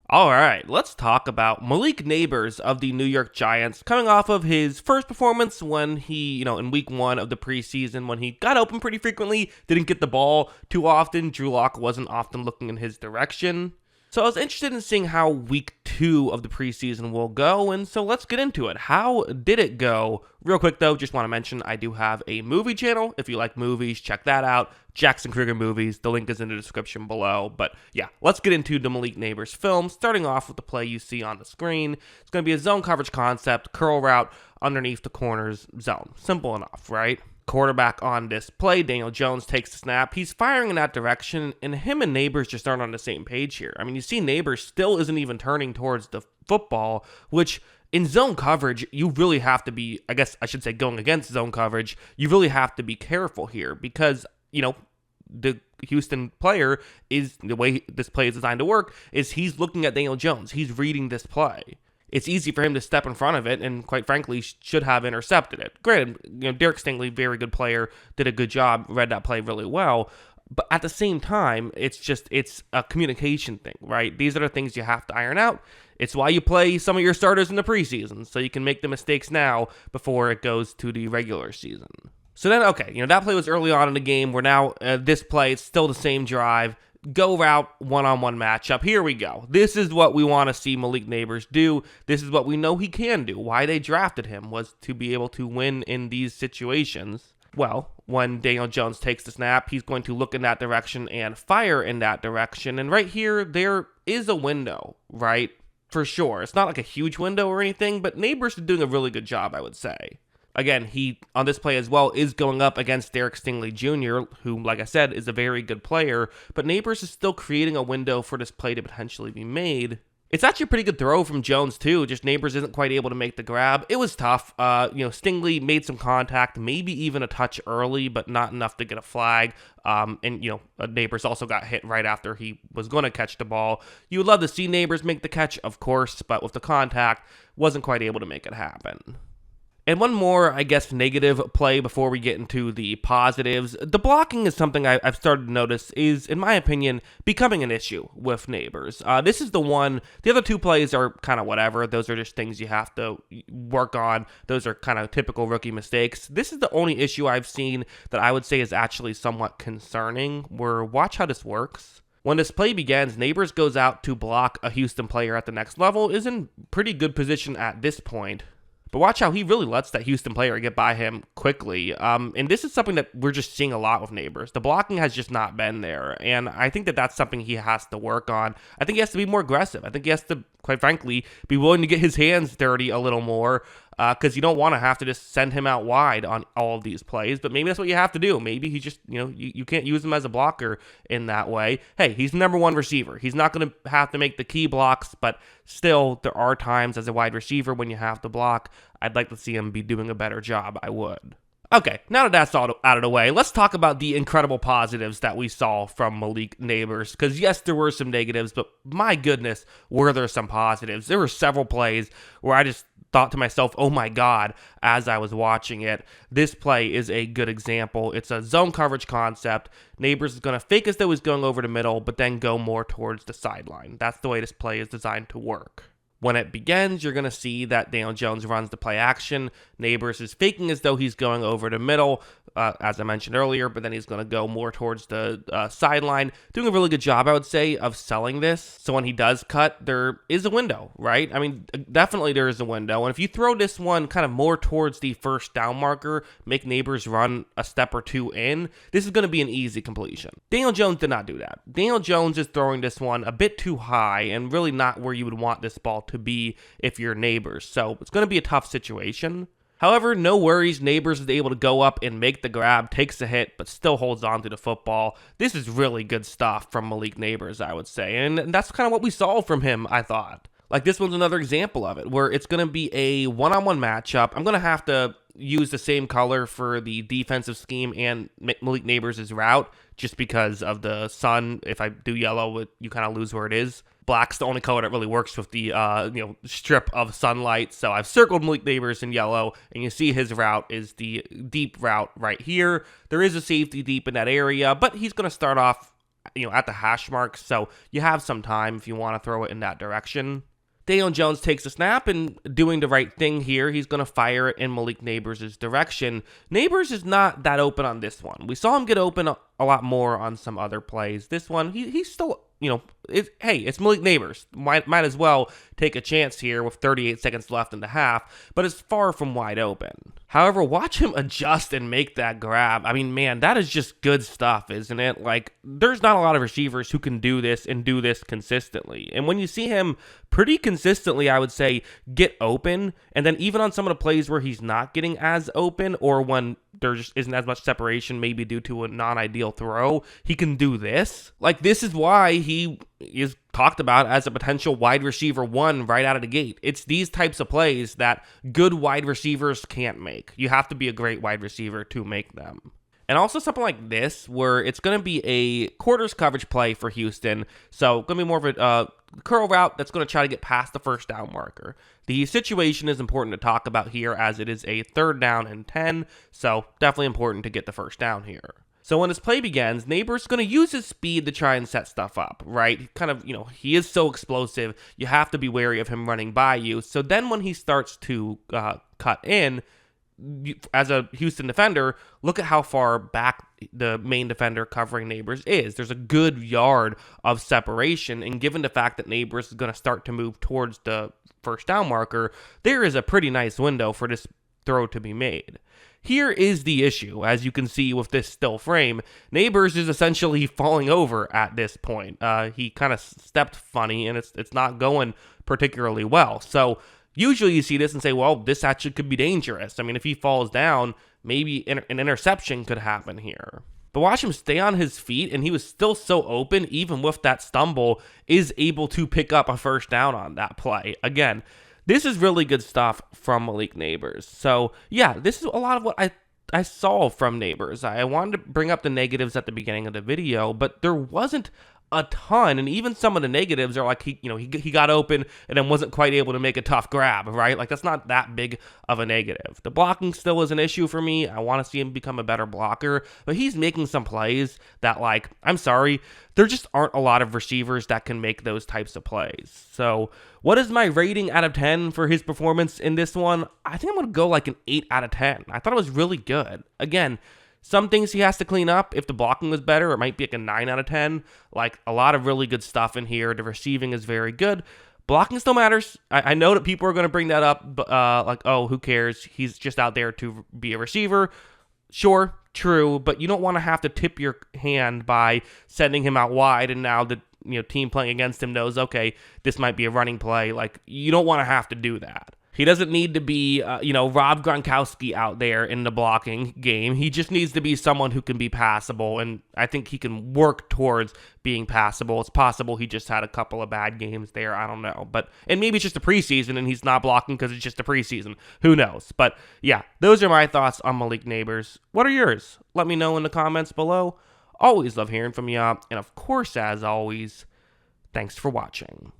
All right, let's talk about Malik Nabers of the New York Giants coming off of his first performance when he, in week one of the preseason, when he got open pretty frequently, didn't get the ball too often. Drew Lock wasn't often looking in his direction. So I was interested in seeing how week two of the preseason will go, and so let's get into it. How did it go? Real quick though, just want to mention I do have a movie channel. If you like movies, check that out. Jackson Krieger Movies. The link is in the description below. But yeah, let's get into the Malik Nabers film, starting off with the play you see on the screen. It's going to be a zone coverage concept, curl route underneath the corner's zone. Simple enough, right? Quarterback on this play, Daniel Jones takes the snap. He's firing in that direction, and him and Nabers just aren't on the same page here. I mean, you see Nabers still isn't even turning towards the football, which in zone coverage, you really have to be, I guess I should say going against zone coverage, you really have to be careful here because, the Houston player is, the way this play is designed to work, is he's looking at Daniel Jones. He's reading this play. It's easy for him to step in front of it and, quite frankly, should have intercepted it. Granted, Derek Stingley, very good player, did a good job, read that play really well. But at the same time, it's a communication thing, right? These are the things you have to iron out. It's why you play some of your starters in the preseason, so you can make the mistakes now before it goes to the regular season. So then, okay, that play was early on in the game. We're now, this play, it's still the same drive. Go route, one-on-one matchup. Here we go. This is what we want to see Malik Nabers do. This is what we know he can do. Why they drafted him was to be able to win in these situations. Well, when Daniel Jones takes the snap, he's going to look in that direction and fire in that direction. And right here, there is a window, right? For sure. It's not like a huge window or anything, but Nabers is doing a really good job, I would say. Again, he, on this play as well, is going up against Derek Stingley Jr., who, like I said, is a very good player, but Nabers is still creating a window for this play to potentially be made. It's actually a pretty good throw from Jones, too, just Nabers isn't quite able to make the grab. It was tough. Stingley made some contact, maybe even a touch early, but not enough to get a flag. Nabers also got hit right after he was going to catch the ball. You would love to see Nabers make the catch, of course, but with the contact, wasn't quite able to make it happen. And one more, I guess, negative play before we get into the positives. The blocking is something I've started to notice is, in my opinion, becoming an issue with Nabers. This is the one, the other two plays are kind of whatever. Those are just things you have to work on. Those are kind of typical rookie mistakes. This is the only issue I've seen that I would say is actually somewhat concerning, where watch how this works. When this play begins, Nabers goes out to block a Houston player at the next level, is in pretty good position at this point. But watch how he really lets that Houston player get by him quickly. And this is something that we're just seeing a lot with Nabers. The blocking has just not been there. And I think that that's something he has to work on. I think he has to be more aggressive. I think he has to, quite frankly, be willing to get his hands dirty a little more. Because you don't want to have to just send him out wide on all of these plays, but maybe that's what you have to do. Maybe he just, you can't use him as a blocker in that way. Hey, he's the number one receiver. He's not going to have to make the key blocks, but still, there are times as a wide receiver when you have to block. I'd like to see him be doing a better job. I would. Okay, now that that's all out of the way, let's talk about the incredible positives that we saw from Malik Nabers. Because yes, there were some negatives, but my goodness, were there some positives. There were several plays where I just thought to myself, oh my God, as I was watching it. This play is a good example. It's a zone coverage concept. Nabers is going to fake as though he's going over the middle, but then go more towards the sideline. That's the way this play is designed to work. When it begins, you're going to see that Daniel Jones runs the play action. Nabers is faking as though he's going over the middle, as I mentioned earlier, but then he's going to go more towards the sideline. Doing a really good job, I would say, of selling this. So when he does cut, there is a window, right? I mean, definitely there is a window. And if you throw this one kind of more towards the first down marker, make Nabers run a step or two in, this is going to be an easy completion. Daniel Jones did not do that. Daniel Jones is throwing this one a bit too high and really not where you would want this ball to be if you're Nabers. So it's going to be a tough situation. However, no worries, Nabers is able to go up and make the grab, takes a hit, but still holds on to the football. This is really good stuff from Malik Nabers, I would say, and that's kind of what we saw from him, I thought. Like, this one's another example of it, where it's going to be a one-on-one matchup. I'm going to have to use the same color for the defensive scheme and Malik Nabers' route, just because of the sun. If I do yellow, you kind of lose where it is. Black's the only color that really works with the strip of sunlight. So I've circled Malik Nabers in yellow, and you see his route is the deep route right here. There is a safety deep in that area, but he's going to start off at the hash mark, so you have some time if you want to throw it in that direction. Daniel Jones takes a snap, and doing the right thing here, he's going to fire it in Malik Nabers' direction. Nabers is not that open on this one. We saw him get open a lot more on some other plays. This one, he's still, it's Malik Nabers. Might as well take a chance here with 38 seconds left in the half, but it's far from wide open. However, watch him adjust and make that grab. I mean, man, that is just good stuff, isn't it? Like, there's not a lot of receivers who can do this and do this consistently. And when you see him pretty consistently, I would say, get open, and then even on some of the plays where he's not getting as open, or when there just isn't as much separation, maybe due to a non-ideal throw, he can do this. Like, this is why he is talked about as a potential wide receiver 1 right out of the gate. It's these types of plays that good wide receivers can't make. You have to be a great wide receiver to make them. And also something like this, where it's going to be a quarters coverage play for Houston. So going to be more of a curl route that's going to try to get past the first down marker. The situation is important to talk about here, as it is a 3rd down and 10. So definitely important to get the first down here. So when this play begins, Nabers is going to use his speed to try and set stuff up, right? Kind of, he is so explosive. You have to be wary of him running by you. So then when he starts to cut in, as a Houston defender, look at how far back the main defender covering Nabers is. There's a good yard of separation, and given the fact that Nabers is going to start to move towards the first down marker, there is a pretty nice window for this throw to be made. Here is the issue, as you can see with this still frame. Nabers is essentially falling over at this point. He kind of stepped funny, and it's not going particularly well. So usually you see this and say, well, this actually could be dangerous. I mean, if he falls down, maybe an interception could happen here. But watch him stay on his feet, and he was still so open, even with that stumble, is able to pick up a first down on that play. Again, this is really good stuff from Malik Nabers. So, yeah, this is a lot of what I saw from Nabers. I wanted to bring up the negatives at the beginning of the video, but there wasn't a ton, and even some of the negatives are like he got open and then wasn't quite able to make a tough grab, right? Like, that's not that big of a negative. The blocking still is an issue for me. I want to see him become a better blocker, but he's making some plays that, like, I'm sorry, there just aren't a lot of receivers that can make those types of plays. So what is my rating out of 10 for his performance in this one? I think I'm going to go like an 8 out of 10. I thought it was really good. Again, some things he has to clean up. If the blocking was better, it might be like a 9 out of 10. Like, a lot of really good stuff in here. The receiving is very good. Blocking still matters. I know that people are going to bring that up, but like, oh, who cares? He's just out there to be a receiver. Sure, true, but you don't want to have to tip your hand by sending him out wide, and now the team playing against him knows, okay, this might be a running play. Like, you don't want to have to do that. He doesn't need to be, Rob Gronkowski out there in the blocking game. He just needs to be someone who can be passable, and I think he can work towards being passable. It's possible he just had a couple of bad games there. I don't know. And maybe it's just a preseason, and he's not blocking because it's just a preseason. Who knows? But, yeah, those are my thoughts on Malik Nabers. What are yours? Let me know in the comments below. Always love hearing from you. And, of course, as always, thanks for watching.